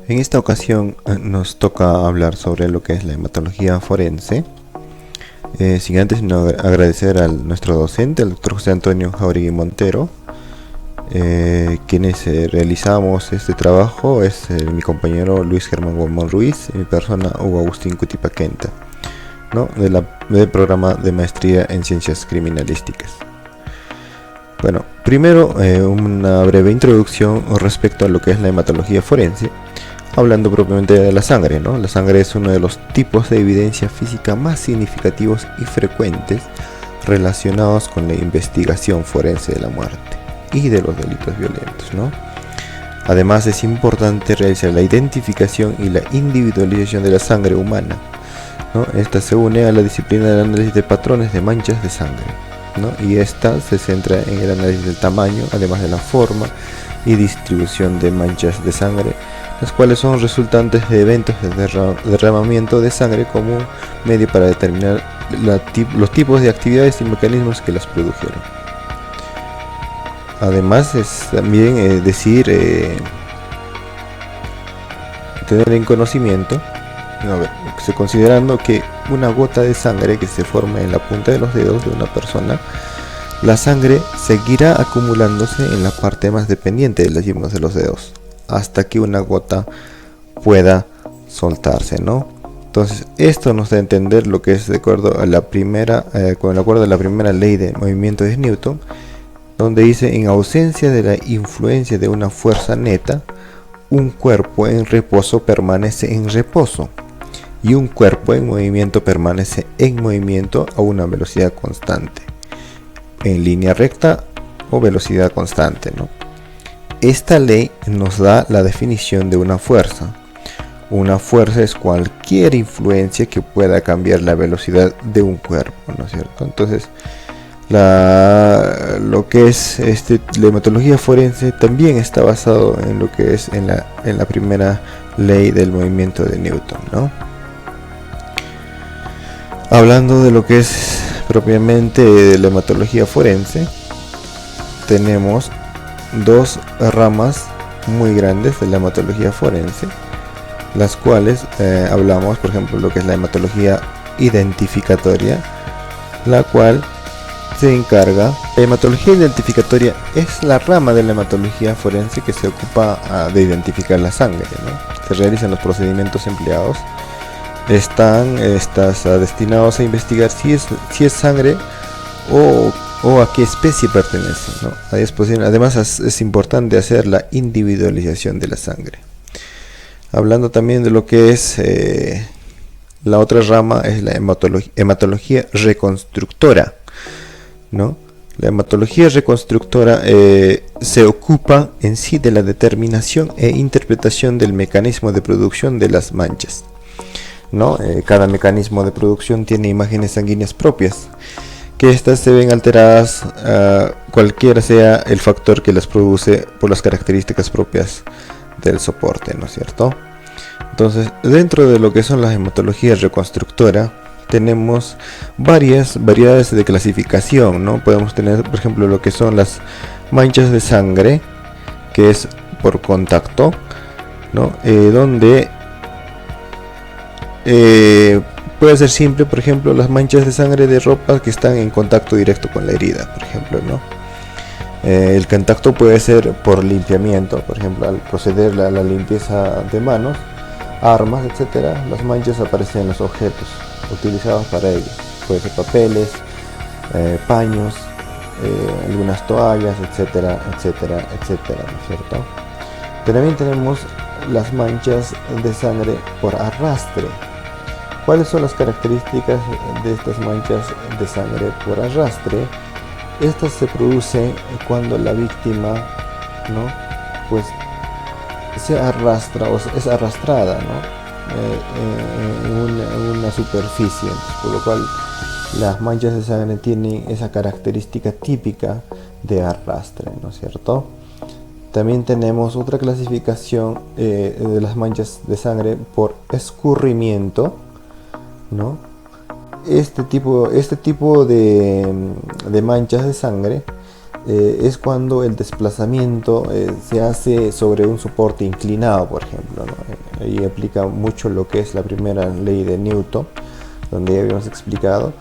En esta ocasión nos toca hablar sobre lo que es la hematología forense. Sin antes agradecer a nuestro docente, el doctor José Antonio Jauregui Montero, quienes realizamos este trabajo es mi compañero Luis Germán Guamón Ruiz y mi persona Hugo Agustín Cutipaquenta, ¿no? del programa de maestría en ciencias criminalísticas. Bueno, primero una breve introducción respecto a lo que es la hematología forense, hablando propiamente de la sangre, ¿no? La sangre es uno de los tipos de evidencia física más significativos y frecuentes relacionados con la investigación forense de la muerte y de los delitos violentos, ¿no? Además, es importante realizar la identificación y la individualización de la sangre humana, ¿no? Esta se une a la disciplina del análisis de patrones de manchas de sangre, ¿no? Y esta se centra en el análisis del tamaño, además de la forma y distribución de manchas de sangre, las cuales son resultantes de eventos de derramamiento de sangre como medio para determinar los tipos de actividades y mecanismos que las produjeron. Además, es también tener en conocimiento, considerando que una gota de sangre que se forma en la punta de los dedos de una persona, la sangre seguirá acumulándose en la parte más dependiente de las yemas de los dedos, hasta que una gota pueda soltarse, ¿no? Entonces, esto nos da a entender lo que es de acuerdo a la primera, con el acuerdo de la primera ley de movimiento de Newton, donde dice: en ausencia de la influencia de una fuerza neta, un cuerpo en reposo permanece en reposo, y un cuerpo en movimiento permanece en movimiento a una velocidad constante, en línea recta o velocidad constante, ¿no? Esta ley nos da la definición de una fuerza. Una fuerza es cualquier influencia que pueda cambiar la velocidad de un cuerpo, ¿no es cierto? Entonces, lo que es la hematología forense también está basado en lo que es en la primera ley del movimiento de Newton, ¿no? Hablando de lo que es propiamente de la hematología forense, tenemos dos ramas muy grandes de la hematología forense, las cuales hablamos, por ejemplo, lo que es la hematología identificatoria, la cual se encarga. La hematología identificatoria es la rama de la hematología forense que se ocupa de identificar la sangre, ¿no? Se realizan los procedimientos empleados. Están destinados a investigar si es sangre o a qué especie pertenece, ¿no? Además, es importante hacer la individualización de la sangre. Hablando también de lo que es la otra rama, es la hematología reconstructora, ¿no? La hematología reconstructora se ocupa en sí de la determinación e interpretación del mecanismo de producción de las manchas, ¿no? Cada mecanismo de producción tiene imágenes sanguíneas propias, que estas se ven alteradas cualquiera sea el factor que las produce por las características propias del soporte, ¿no es cierto? Entonces, dentro de lo que son las hematologías reconstructoras, tenemos varias variedades de clasificación, ¿no? Podemos tener, por ejemplo, lo que son las manchas de sangre, que es por contacto, ¿no? Donde puede ser simple, por ejemplo, las manchas de sangre de ropa que están en contacto directo con la herida, por ejemplo, ¿no? El contacto puede ser por limpiamiento, por ejemplo, al proceder a la limpieza de manos, armas, etcétera, las manchas aparecen en los objetos utilizados para ello. Puede ser papeles, paños, algunas toallas, etcétera, etcétera, etcétera, ¿no es cierto? También tenemos las manchas de sangre por arrastre. ¿Cuáles son las características de estas manchas de sangre por arrastre? Estas se producen cuando la víctima, ¿no? Pues se arrastra o es arrastrada, ¿no? En una superficie, por lo cual las manchas de sangre tienen esa característica típica de arrastre, ¿no es cierto? También tenemos otra clasificación de las manchas de sangre por escurrimiento, ¿no? Este tipo de manchas de sangre es cuando el desplazamiento se hace sobre un soporte inclinado, por ejemplo, ¿no? Ahí aplica mucho lo que es la primera ley de Newton, donde ya habíamos explicado,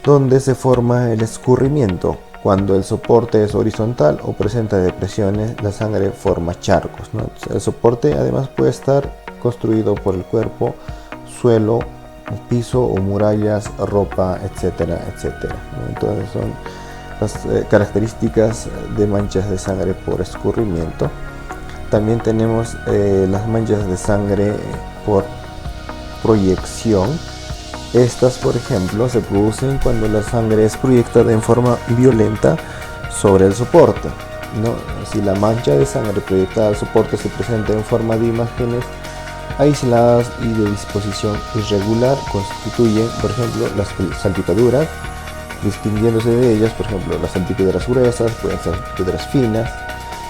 donde se forma el escurrimiento. Cuando el soporte es horizontal o presenta depresiones, la sangre forma charcos, ¿no? El soporte además puede estar construido por el cuerpo, suelo, piso o murallas, ropa, etcétera, etcétera, ¿no? Entonces son las características de manchas de sangre por escurrimiento. También tenemos las manchas de sangre por proyección. Estas, por ejemplo, se producen cuando la sangre es proyectada en forma violenta sobre el soporte, ¿no? Si la mancha de sangre proyectada al soporte se presenta en forma de imágenes aisladas y de disposición irregular, constituyen, por ejemplo, las salpicaduras, distinguiéndose de ellas, por ejemplo, las salpicaduras gruesas, pueden ser salpicaduras finas,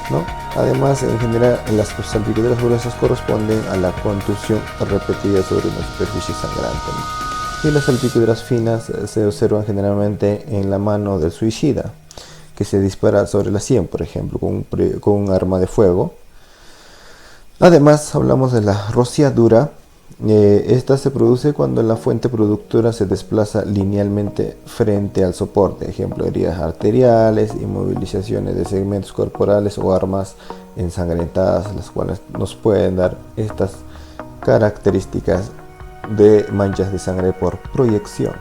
¿no? Además, en general, las salpicaduras gruesas corresponden a la contusión repetida sobre una superficie sangrante, ¿no? Y las salpicaduras finas se observan generalmente en la mano del suicida, que se dispara sobre la sien, por ejemplo, con un arma de fuego. Además, hablamos de la rociadura. Esta se produce cuando la fuente productora se desplaza linealmente frente al soporte, ejemplo, heridas arteriales, inmovilizaciones de segmentos corporales o armas ensangrentadas, las cuales nos pueden dar estas características de manchas de sangre por proyección.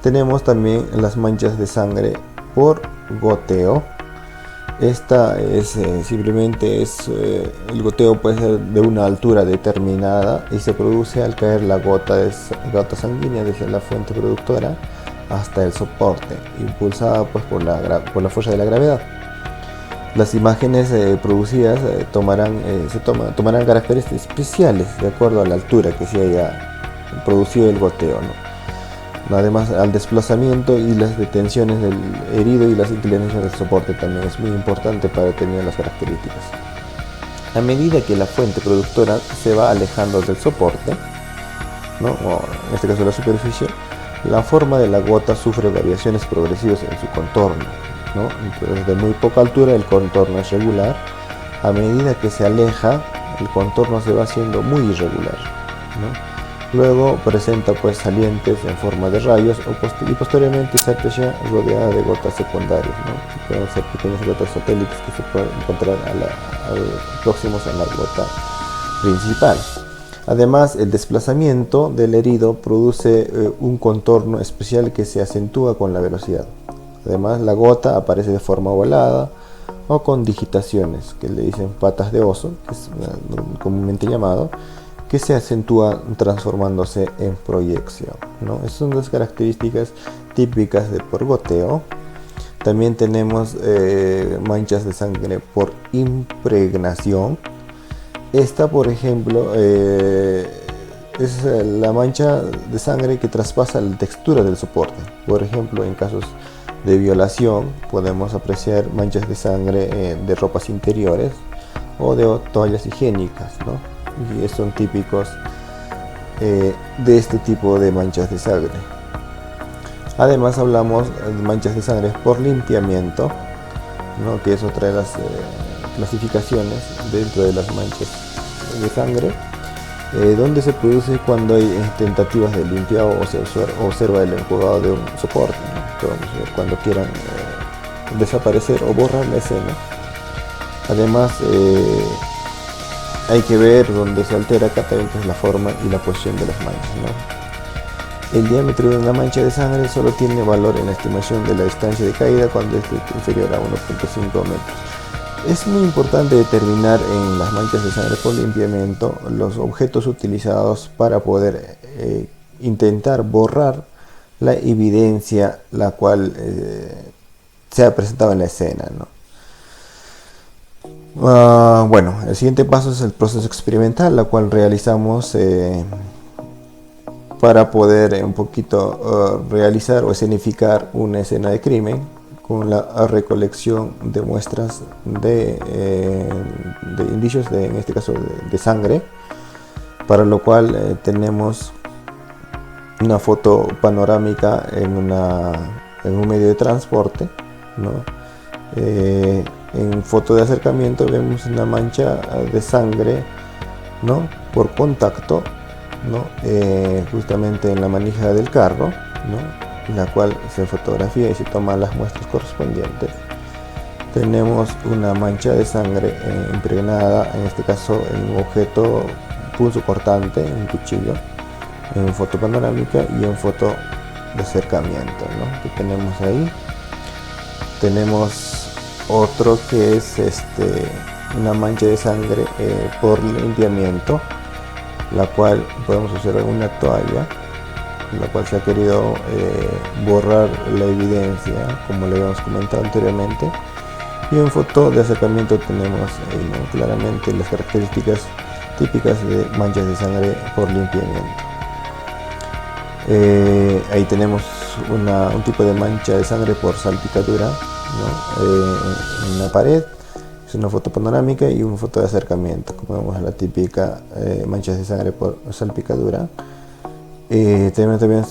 Tenemos también las manchas de sangre por goteo. Esta es simplemente el goteo puede ser de una altura determinada y se produce al caer la gota sanguínea desde la fuente productora hasta el soporte, impulsada pues por la fuerza de la gravedad. Las imágenes producidas tomarán características especiales de acuerdo a la altura que se haya producido el goteo, ¿no? Además, al desplazamiento y las detenciones del herido y las inclinaciones del soporte también es muy importante para determinar las características. A medida que la fuente productora se va alejando del soporte, ¿no? O en este caso la superficie, la forma de la gota sufre variaciones progresivas en su contorno, ¿no? Entonces, de muy poca altura el contorno es regular. A medida que se aleja, el contorno se va haciendo muy irregular, ¿no? Luego presenta pues salientes en forma de rayos y posteriormente se aprecia rodeada de gotas secundarias, ¿no? Pueden ser pequeñas gotas satélites que se pueden encontrar próximos a la gota principal. Además, el desplazamiento del herido produce un contorno especial que se acentúa con la velocidad. Además, la gota aparece de forma ovalada o con digitaciones, que le dicen patas de oso, que es comúnmente llamado, que se acentúa transformándose en proyección, ¿no? Esas son las características típicas de por goteo. También tenemos manchas de sangre por impregnación. Esta, por ejemplo, es la mancha de sangre que traspasa la textura del soporte. Por ejemplo, en casos de violación podemos apreciar manchas de sangre de ropas interiores o de toallas higiénicas, ¿no? Y son típicos de este tipo de manchas de sangre. Además hablamos de manchas de sangre por limpiamiento, ¿no? Que es otra de las clasificaciones dentro de las manchas de sangre, donde se produce cuando hay tentativas de limpiado o se observa el enjugado de un soporte, ¿no? Cuando quieran desaparecer o borrar la escena. Además, hay que ver donde se altera acá también pues, la forma y la posición de las manchas, ¿no? El diámetro de una mancha de sangre solo tiene valor en la estimación de la distancia de caída cuando es inferior a 1.5 metros. Es muy importante determinar en las manchas de sangre por limpiamiento los objetos utilizados para poder intentar borrar la evidencia la cual se ha presentado en la escena, ¿no? Bueno, el siguiente paso es el proceso experimental, la cual realizamos para poder un poquito realizar o escenificar una escena de crimen con la recolección de muestras de indicios, en este caso de sangre, para lo cual tenemos una foto panorámica en un medio de transporte, ¿no? En foto de acercamiento vemos una mancha de sangre, ¿no?, por contacto, ¿no?, justamente en la manija del carro, ¿no?, la cual se fotografía y se toman las muestras correspondientes. Tenemos una mancha de sangre impregnada, en este caso en un objeto punzocortante, un cuchillo, en foto panorámica y en foto de acercamiento, ¿no?, que tenemos ahí. Tenemos otro que es una mancha de sangre por limpiamiento, la cual podemos observar una toalla, la cual se ha querido borrar la evidencia, como le habíamos comentado anteriormente. Y en foto de acercamiento tenemos ¿no?, claramente las características típicas de manchas de sangre por limpiamiento. Ahí tenemos un tipo de mancha de sangre por salpicadura, ¿no?, en la pared. Es una foto panorámica y una foto de acercamiento, como vemos la típica manchas de sangre por salpicadura. Tenemos también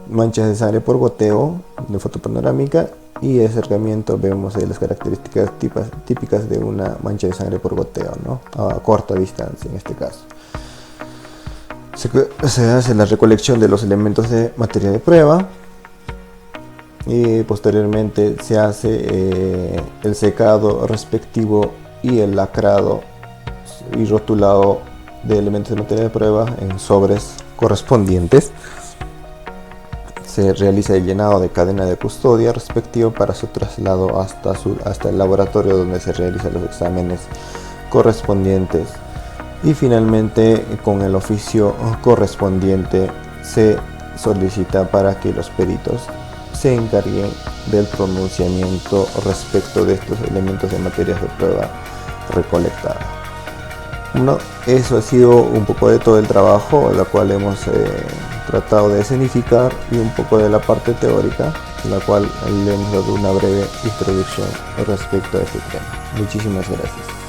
manchas de sangre por goteo de foto panorámica, y de acercamiento vemos las características típicas de una mancha de sangre por goteo, ¿no?, a corta distancia en este caso. Se hace la recolección de los elementos de materia de prueba y posteriormente se hace el secado respectivo y el lacrado y rotulado de elementos de materia de prueba en sobres correspondientes. Se realiza el llenado de cadena de custodia respectivo para su traslado hasta el laboratorio, donde se realizan los exámenes correspondientes. Y finalmente, con el oficio correspondiente, se solicita para que los peritos se encarguen del pronunciamiento respecto de estos elementos de materias de prueba recolectadas. Bueno, eso ha sido un poco de todo el trabajo, la cual hemos tratado de escenificar, y un poco de la parte teórica, la cual le hemos dado una breve introducción respecto a este tema. Muchísimas gracias.